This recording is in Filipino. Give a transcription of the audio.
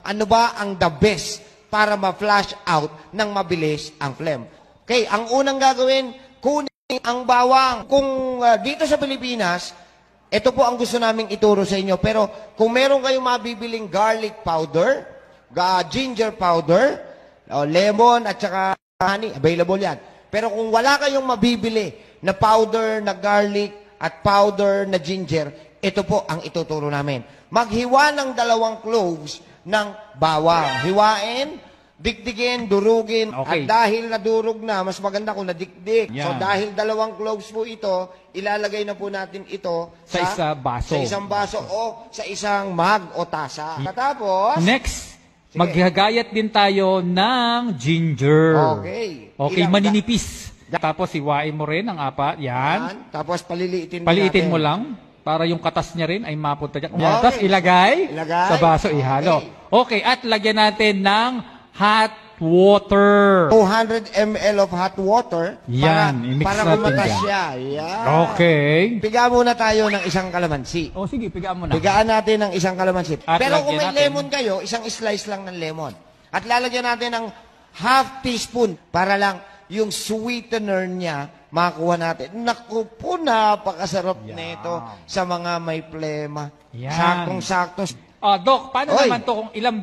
ano ba ang the best para ma-flush out ng mabilis ang phlegm. Okay, ang unang gagawin, kunin ang bawang. Kung dito sa Pilipinas, ito po ang gusto naming ituro sa inyo. Pero kung meron kayong mabibiling garlic powder, ginger powder, lemon at saka honey, available yan. Pero kung wala kayong mabibili na powder na garlic at powder na ginger, ito po ang ituturo namin. Maghiwa ng 2 cloves ng bawang. Hiwain, dikdikin, durugin. Okay. At dahil nadurog na, mas maganda kung nadikdik. Yan. So dahil 2 cloves po ito, ilalagay na po natin ito Sa isang baso. Sa isang baso o sa isang mug o tasa. Tapos, Next, maghagayat din tayo ng ginger. Okay. Okay, Ilang- maninipis. Tapos iwain mo rin ang 4. Yan. Tapos paliliitin Paliitin natin. mo lang para yung katas niya rin ay mapunta dyan. Okay. Yan. Tapos ilagay Ilagay. sa baso, ihalo. Okay, at lagyan natin ng hot water. 200 ml of hot water Yan, i-mix para natin kumatas yan. siya. Yan. Okay. Piga muna tayo ng isang kalamansi. O sige, pigaan mo na. Pigaan natin ng isang kalamansi. At Pero kung may lagyan natin- lemon kayo, isang slice lang ng lemon. At lalagyan natin ng half teaspoon para lang yung sweetener niya makuha natin. Naku po, napakasarap nito sa mga may plema. Yan. Saktong-sakto. Doc, paano Oy. naman to kung ilang